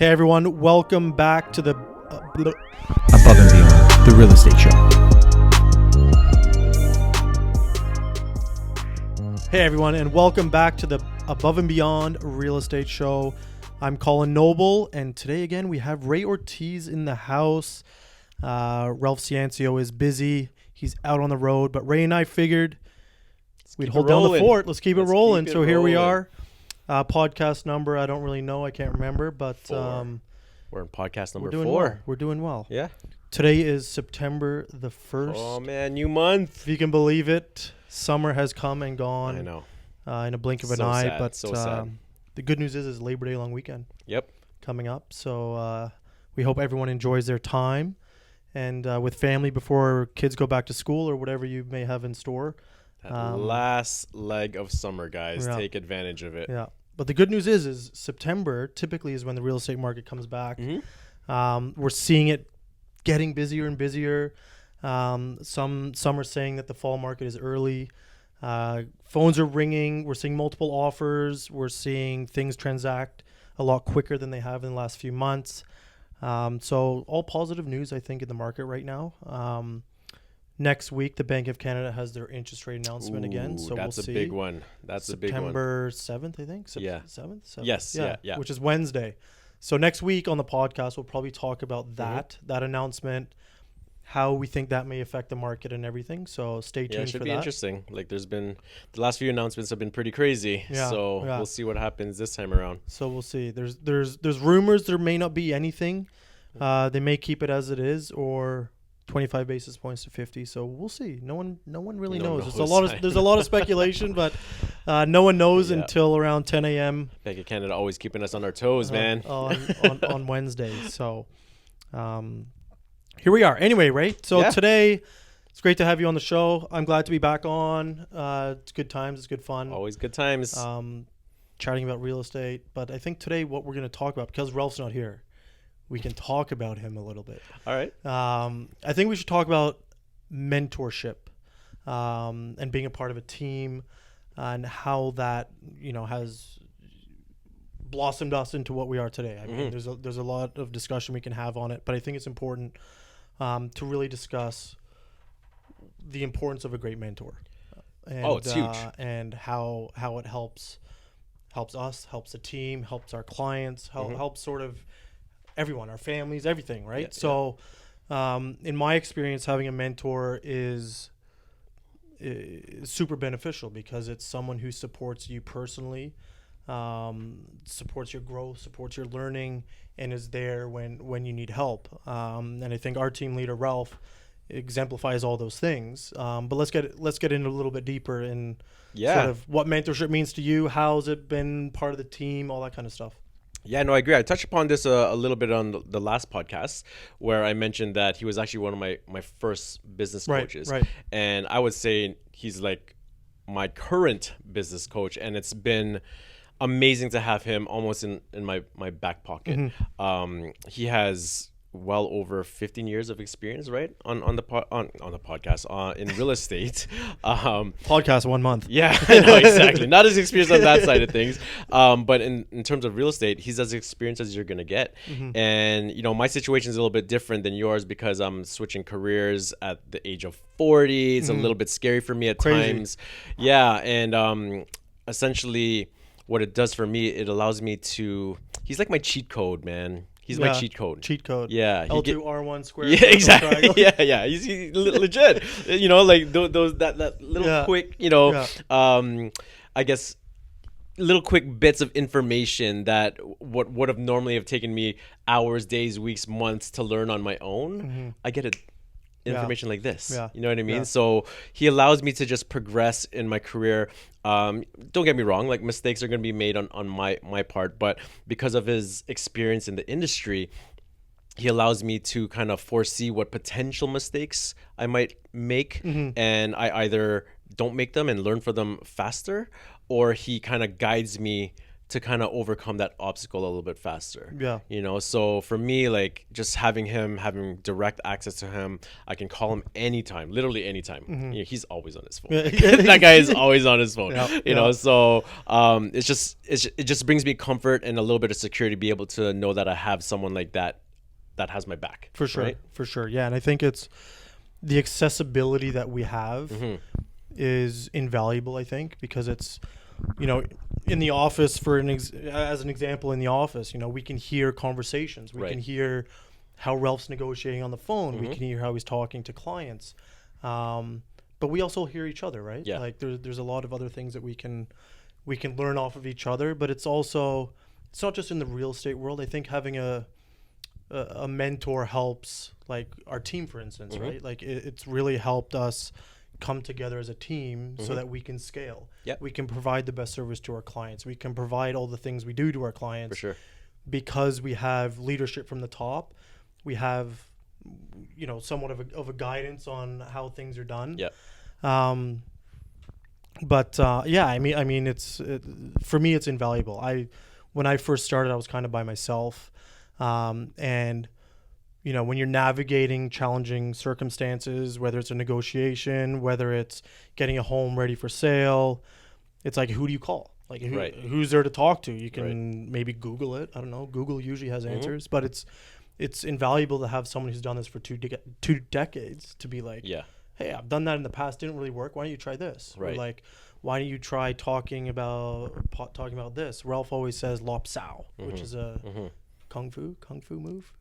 Hey everyone, welcome back to the Above and Beyond, the real estate show. Hey everyone, and welcome back to the Above and Beyond real estate show. I'm Colin Noble, and today again we have Ray Ortiz in the house. Ralph Ciancio is busy; he's out on the road, but Ray and I figured we'd hold down the fort. Let's keep it rolling. So here we are. Podcast number, I don't really know. I can't remember, but we're in podcast number doing 4. Well. We're doing well. Yeah. Today is September the 1st. Oh, man, new month. If you can believe it, summer has come and gone. I know. In a blink of an So eye. sad, But so sad. The good news is Labor Day long weekend. Yep. Coming up. So we hope everyone enjoys their time and with family before kids go back to school or whatever you may have in store. That last leg of summer, guys. Yeah. Take advantage of it. Yeah. But the good news is September typically is when the real estate market comes back. Mm-hmm. We're seeing it getting busier and busier. Some are saying that the fall market is early. Phones are ringing. We're seeing multiple offers. We're seeing things transact a lot quicker than they have in the last few months. So all positive news, I think, in the market right now. Next week, the Bank of Canada has their interest rate announcement again. So that's we'll see. a big one. That's a big one. September 7th, I think. Yeah. 7th? Yes. Yeah. Which is Wednesday. So next week on the podcast, we'll probably talk about that announcement, how we think that may affect the market and everything. So stay tuned for that. Yeah, it should be interesting. Like the last few announcements have been pretty crazy. Yeah, so we'll see what happens this time around. So we'll see. There's rumors there may not be anything. They may keep it as it is or 25 basis points to 50. So we'll see. No one really knows. There's a lot of speculation, but no one knows until around 10 a.m. Bank of Canada always keeping us on our toes, man. on Wednesday. So here we are. Anyway, right? So today it's great to have you on the show. I'm glad to be back on. It's good times. It's good fun. Always good times. Chatting about real estate. But I think today what we're going to talk about, because Ralph's not here, we can talk about him a little bit. All right. I think we should talk about mentorship and being a part of a team and how that, has blossomed us into what we are today. I mean, there's a lot of discussion we can have on it, but I think it's important to really discuss the importance of a great mentor. And, it's huge. And how it helps us, helps the team, helps our clients, helps sort of everyone, our families, everything, right? Yeah, so in my experience, having a mentor is super beneficial because it's someone who supports you personally, supports your growth, supports your learning, and is there when you need help. And I think our team leader, Ralph, exemplifies all those things. But let's get into a little bit deeper in sort of what mentorship means to you, how's it been part of the team, all that kind of stuff. Yeah, no, I agree. I touched upon this a little bit on the last podcast where I mentioned that he was actually one of my first business coaches. Right. And I would say he's like my current business coach, and it's been amazing to have him almost in my back pocket. He has well over 15 years of experience, right? On the podcast in real estate. Podcast 1 month. Yeah, no, exactly. Not as experienced on that side of things. But in terms of real estate, he's as experienced as you're going to get. And, my situation is a little bit different than yours because I'm switching careers at the age of 40. It's a little bit scary for me at times. Yeah. And essentially what it does for me, it allows me to, he's like my cheat code, man. He's my cheat code. Cheat code. Yeah. L2 R1 square. Yeah, exactly. Yeah. He's legit. Like those that little quick, I guess little quick bits of information that what would have normally have taken me hours, days, weeks, months to learn on my own. I get information like this. You know what I mean? So he allows me to just progress in my career. Don't get me wrong, like mistakes are going to be made on my part, but because of his experience in the industry, he allows me to kind of foresee what potential mistakes I might make, and I either don't make them and learn from them faster, or he kind of guides me to kind of overcome that obstacle a little bit faster. Yeah. You know, so for me, like just having direct access to him, I can call him anytime, literally anytime. You know, he's always on his phone. That guy is always on his phone. You know, so it just brings me comfort and a little bit of security to be able to know that I have someone like that has my back. For sure. Right? For sure. Yeah. And I think it's the accessibility that we have is invaluable, I think, because it's, you know, in the office, as an example, in the office, you know, we can hear conversations. We can hear how Ralph's negotiating on the phone. We can hear how he's talking to clients. But we also hear each other, right? Yeah. Like there's a lot of other things that we can learn off of each other, but it's not just in the real estate world. I think having a mentor helps, like our team, for instance, right? Like it's really helped us come together as a team so that we can scale. Yep. We can provide the best service to our clients. We can provide all the things we do to our clients. For sure. Because we have leadership from the top. We have, you know, somewhat of a guidance on how things are done. Yeah. Yeah, I mean, for me, it's invaluable. When I first started, I was kind of by myself. And you know, when you're navigating challenging circumstances, whether it's a negotiation, whether it's getting a home ready for sale, it's like, who do you call? Like, who's there to talk to? You can maybe Google it. I don't know. Google usually has answers, but it's invaluable to have someone who's done this for two decades to be like, hey, I've done that in the past. Didn't really work. Why don't you try this? Right. Or like, why don't you try talking about this? Ralph always says lop sao, which is a kung fu move.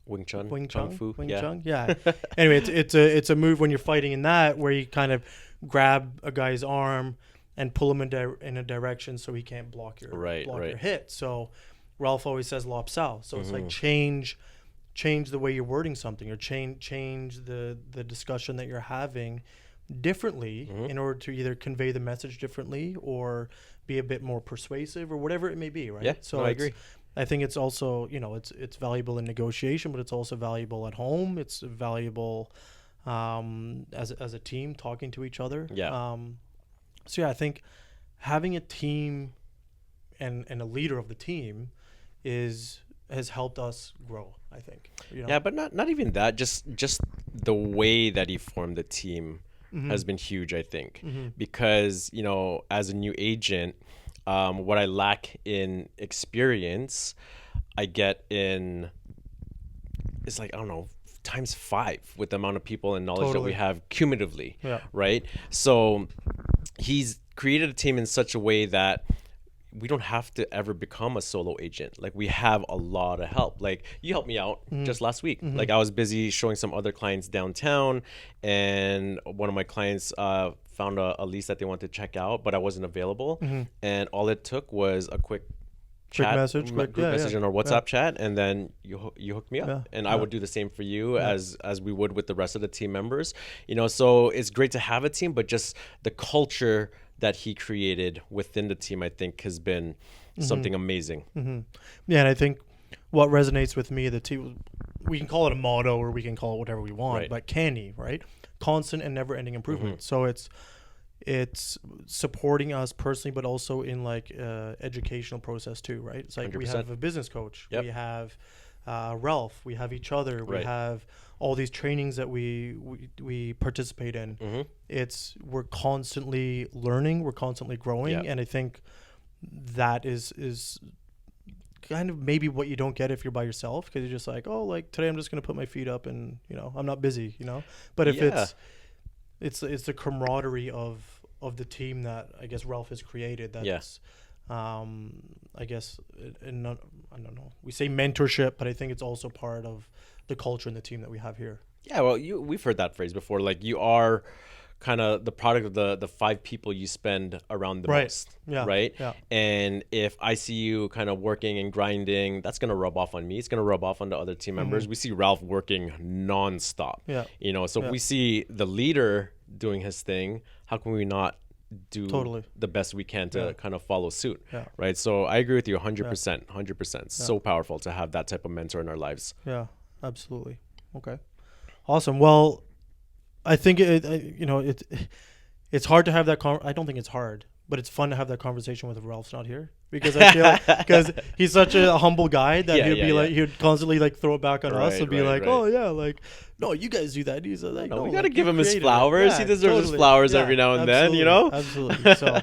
Wing Chun. Wing Chun. Yeah. Anyway, it's a move when you're fighting in that, where you kind of grab a guy's arm and pull him in a direction so he can't block your your hit. So Ralph always says lop sao. So it's like change the way you're wording something, or change the discussion that you're having differently in order to either convey the message differently or be a bit more persuasive or whatever it may be, right? Yeah, so I agree. I think it's also, you know, it's valuable in negotiation, but it's also valuable at home. It's valuable as a team talking to each other. Yeah. So yeah, I think having a team and a leader of the team has helped us grow, I think. You know? Yeah, but not even that. Just the way that he formed the team has been huge, I think, because, you know, as a new agent, what I lack in experience, I get in, it's like, I don't know, times 5 with the amount of people and knowledge that we have cumulatively, right? So he's created a team in such a way that we don't have to ever become a solo agent. Like, we have a lot of help. Like, you helped me out just last week. Like, I was busy showing some other clients downtown, and one of my clients found a lease that they wanted to check out, but I wasn't available. And all it took was a quick message in our WhatsApp chat, and then you hooked me up. And I would do the same for you as we would with the rest of the team members. You know, so it's great to have a team, but just the culture that he created within the team, I think, has been something amazing. Yeah, and I think what resonates with me, the team, we can call it a motto or we can call it whatever we want, but CANI, right? Constant and never-ending improvement. So it's supporting us personally, but also in like educational process too, right? It's like 100%. We have a business coach, we have Ralph, we have each other, we have all these trainings that we participate in. We're constantly learning, we're constantly growing, and I think that is kind of maybe what you don't get if you're by yourself, because you're just like, oh, like today I'm just gonna put my feet up and, you know, I'm not busy, you know. But if it's the camaraderie of the team that I guess Ralph has created, that's I guess, I don't know, we say mentorship, but I think it's also part of the culture and the team that we have here. Yeah, well, we've heard that phrase before. Like, you are kind of the product of the 5 people you spend around the most, right? Yeah. And if I see you kind of working and grinding, that's going to rub off on me. It's going to rub off on the other team members. We see Ralph working nonstop. Yeah. You know, so if we see the leader doing his thing, how can we not do the best we can to kind of follow suit, right? So I agree with you 100%, 100%. So powerful to have that type of mentor in our lives. Yeah, absolutely. Okay, awesome. Well, I think it's hard to have that. I don't think it's hard, but it's fun to have that conversation with Ralph's not here. because I feel because he's such a humble guy that he'd be like he'd constantly like throw it back on us and be like, oh yeah, like no, you guys do that. He's like, no, we gotta like, give him his flowers. Yeah, he deserves his flowers every now and then, you know. Absolutely. So,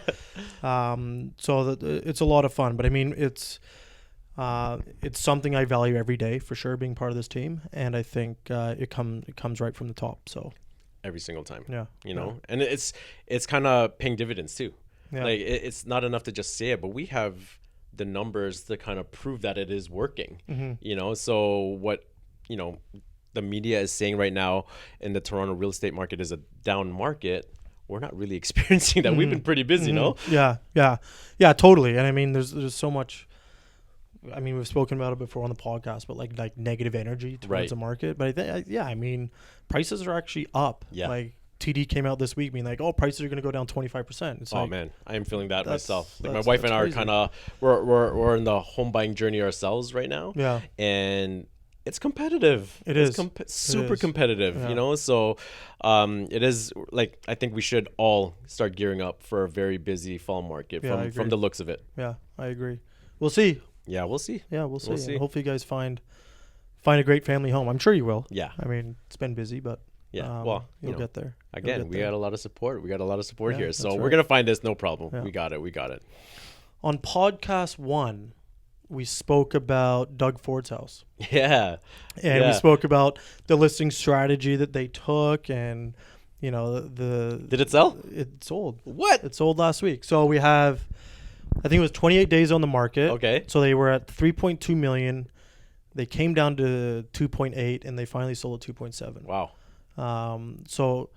it's a lot of fun, but I mean, it's something I value every day for sure, being part of this team, and I think it comes right from the top. So every single time, you know, and it's kind of paying dividends too. Yeah. Like it's not enough to just say it, but we have the numbers to kind of prove that it is working. You know, so what the media is saying right now in the Toronto real estate market is a down market. We're not really experiencing that. We've been pretty busy, no? Yeah, totally. And I mean, there's so much. I mean, we've spoken about it before on the podcast, but like negative energy towards the market. But I mean, prices are actually up. Yeah. Like TD came out this week being like, oh, prices are going to go down 25%. It's like, man, I am feeling that myself. Like my wife and I are kind of we're in the home buying journey ourselves right now. Yeah. And it's competitive. It's super competitive, you know? So it is like, I think we should all start gearing up for a very busy fall market from the looks of it. Yeah, I agree. We'll see. Yeah, we'll see. Yeah, we'll see. And hopefully you guys find a great family home. I'm sure you will. Yeah. I mean, it's been busy, but well, you'll get there. Again, we got a lot of support. Here. So we're going to find this, no problem. Yeah. We got it. On podcast 1, we spoke about Doug Ford's house. Yeah. And we spoke about the listing strategy that they took, and Did it sell? It sold. What? It sold last week. So we have, I think it was 28 days on the market. Okay. So they were at 3.2 million. They came down to 2.8, and they finally sold at 2.7. Wow. So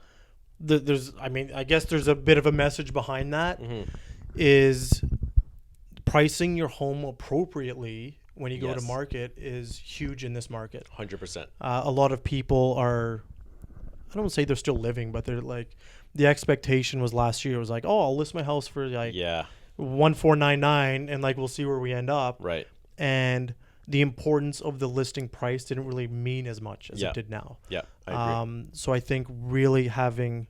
I guess there's a bit of a message behind that. Is pricing your home appropriately when you go to market is huge in this market. 100%. A lot of people are, I don't want to say they're still living, but they're like, the expectation was last year was like, oh, I'll list my house for like 1,499, and like we'll see where we end up. Right. And the importance of the listing price didn't really mean as much as it did now. Yeah, I agree. So I think really having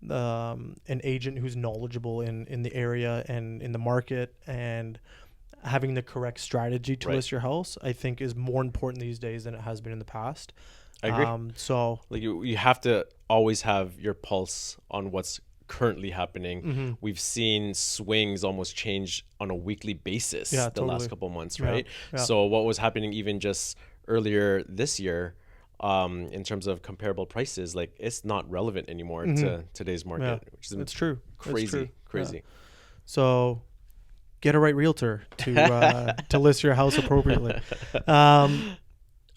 an agent who's knowledgeable in the area and in the market, and having the correct strategy to list your house, I think is more important these days than it has been in the past. I agree. So like you have to always have your pulse on what's currently happening. We've seen swings almost change on a weekly basis the last couple of months, right? Yeah. So what was happening even just earlier this year, in terms of comparable prices, like it's not relevant anymore to today's market, which is it's true. Crazy. Yeah. So get a right realtor to list your house appropriately.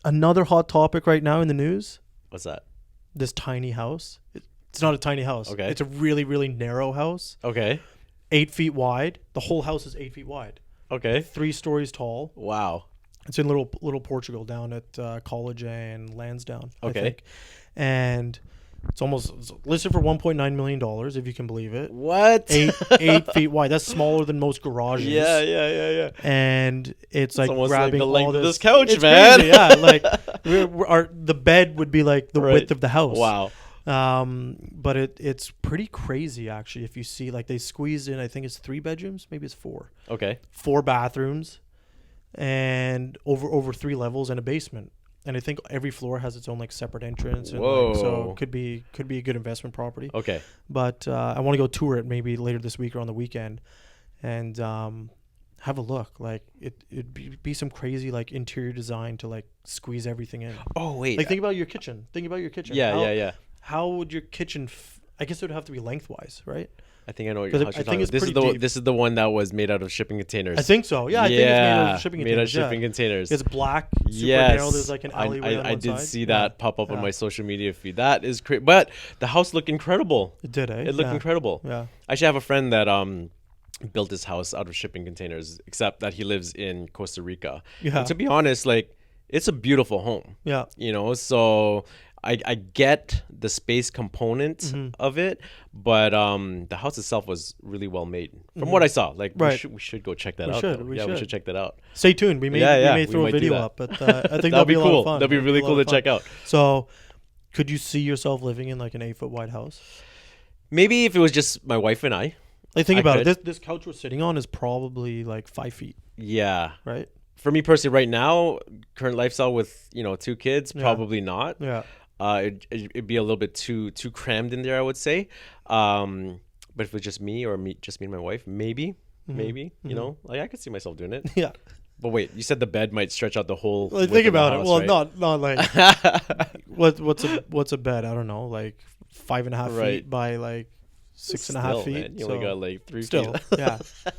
Another hot topic right now in the news. What's that? This tiny house. It's not a tiny house. Okay. It's a really, really narrow house. Okay. 8 feet wide. The whole house is 8 feet wide. Okay. 3 stories tall. Wow. It's in little Portugal down at College and Lansdowne. Okay. I think. And it's listed for $1.9 million, if you can believe it. What? 8 feet wide. That's smaller than most garages. Yeah. And it's like almost grabbing like the length all of this couch, it's man. Crazy, yeah. Like the bed would be like the width of the house. Wow. But it's pretty crazy actually. If you see, like, they squeezed in, I think it's 3 bedrooms, maybe it's 4. Okay. 4 bathrooms, and over 3 levels and a basement. And I think every floor has its own like separate entrance. And Whoa. So could be a good investment property. Okay. But I want to go tour it maybe later this week or on the weekend, and have a look. Like it'd be some crazy like interior design to like squeeze everything in. Oh wait. Like think about your kitchen. Yeah. How would your kitchen? I guess it would have to be lengthwise, right? I think I know what you're talking about. This is the one that was made out of shipping containers. I think so. Yeah, I think it's made out of shipping containers. Made out of shipping containers. It's black, super narrow. There's like an alleyway on one I did side. see that pop up on my social media feed. That is crazy. But the house looked incredible. It did, eh? It looked incredible. Yeah. I actually have a friend that built his house out of shipping containers, except that he lives in Costa Rica. Yeah. And to be honest, like, it's a beautiful home. Yeah. You know, so I get the space component of it, but the house itself was really well made from what I saw. Like, we should go check that out. We should check that out. Stay tuned. We may throw a video up, but I think that'll be cool. A lot of fun. That'd be really cool to check out. So, could you see yourself living in like an 8 foot wide house? Maybe if it was just my wife and I. Like, think I about could. it. This couch we're sitting on is probably like 5 feet, Yeah. right? For me personally, right now, current lifestyle with 2 kids, Yeah. probably not. Yeah. It'd be a little bit too crammed in there, I would say. But if it was just me and my wife, maybe, you know, like I could see myself doing it. Yeah. But wait, you said the bed might stretch out the whole. Like, width think of the about it. house, Well, right? not like what's a bed? I don't know, like 5.5 Right. feet by like 6.5 Still, feet. man, you only got like 3 still, feet.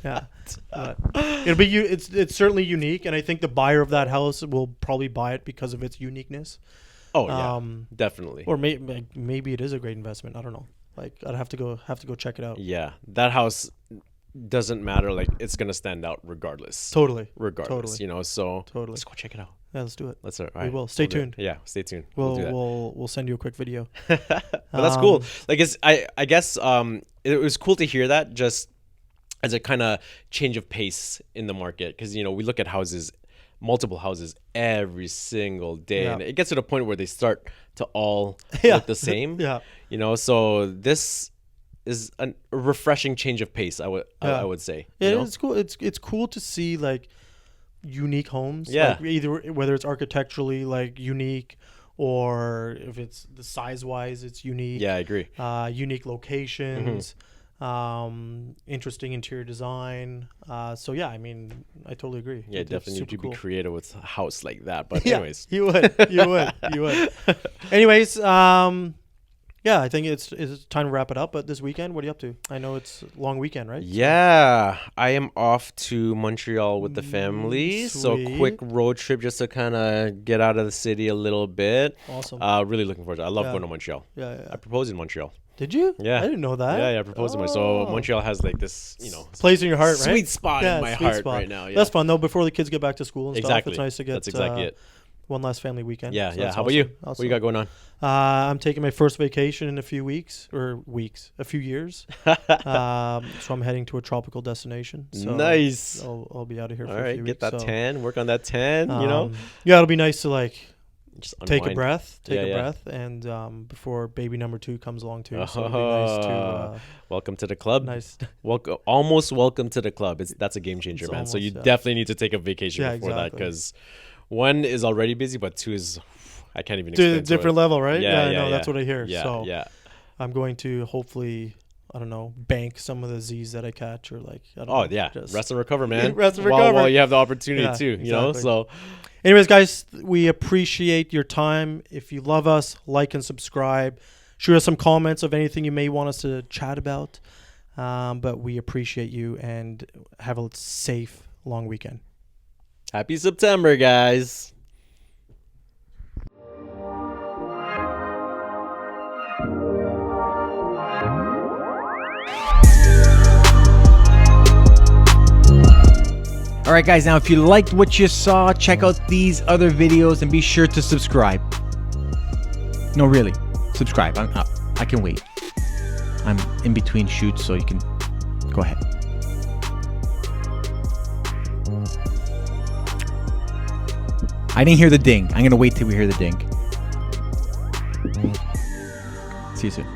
yeah. But it'll be it's certainly unique, and I think the buyer of that house will probably buy it because of its uniqueness. Oh yeah, definitely. Or maybe it is a great investment. I don't know. Like, I'd have to go check it out. Yeah, that house doesn't matter. Like, it's gonna stand out regardless. Totally. Regardless, so Totally. let's go check it out. Yeah, let's do it. Let's. All We right, will. Stay we'll do it. tuned. Yeah, stay tuned. We'll do that. we'll send you a quick video. But that's cool. Like, I guess it was cool to hear that, just as a kind of change of pace in the market, because we look at multiple houses every single day, and it gets to the point where they start to all look the same. Yeah. So this is a refreshing change of pace, I would say. Yeah, it's cool. It's cool to see like unique homes. Yeah. Like, either whether it's architecturally like unique, or if it's the size wise, it's unique. Yeah, I agree. Unique locations, interesting interior design. So yeah, I mean, I totally agree. Yeah, It's definitely need super to cool. be creative with a house like that. But Yeah, anyways, you would. Anyways, yeah, I think it's time to wrap it up. But this weekend, what are you up to? I know it's a long weekend, right? yeah, I am off to Montreal with the family. So Sweet. quick road trip just to kind of get out of the city a little bit. Awesome. Really looking forward to it. I love Yeah. going to Montreal. Yeah. I proposed in Montreal. Did you? Yeah. I didn't know that. Yeah, I proposed in Montreal. So Oh. Montreal has like this, Place in your heart, right? sweet spot in my sweet heart spot. right now. Yeah. That's fun though. Before the kids get back to school and Exactly. stuff, it's nice to get That's exactly it. one last family weekend. Yeah, So yeah. that's How about you? awesome. What you got going on? I'm taking my first vacation in a few a few years. So I'm heading to a tropical destination. So Nice. I'll be out of here All for a right, few get weeks. that so, tan. Work on that tan. Yeah, it'll be nice to like Just take a unwind. breath, Yeah. breath, and before baby number 2 comes along too. So it'll be nice to Welcome to the club. nice. Almost welcome to the club. That's a game changer, It's man. So you almost, yeah. definitely need to take a vacation Yeah, before that, exactly. because 1 is already busy, but 2 is I can't even To a explain. different level, right? Yeah, I know. yeah. That's what I hear. Yeah, so yeah. I'm going to hopefully, I don't know, bank some of the Z's that I catch, or like, I don't Oh know, yeah, just- rest and recover, man. Rest and While recover. you have the opportunity Yeah, too, exactly. So Anyways, guys, we appreciate your time. If you love us, like and subscribe. Shoot us some comments of anything you may want us to chat about. But we appreciate you, and have a safe, long weekend. happy September, guys. All right, guys, now if you liked what you saw, check out these other videos and be sure to subscribe. No, really, subscribe. I can wait. I'm in between shoots, so you can go ahead. I didn't hear the ding. I'm going to wait till we hear the ding. See you soon.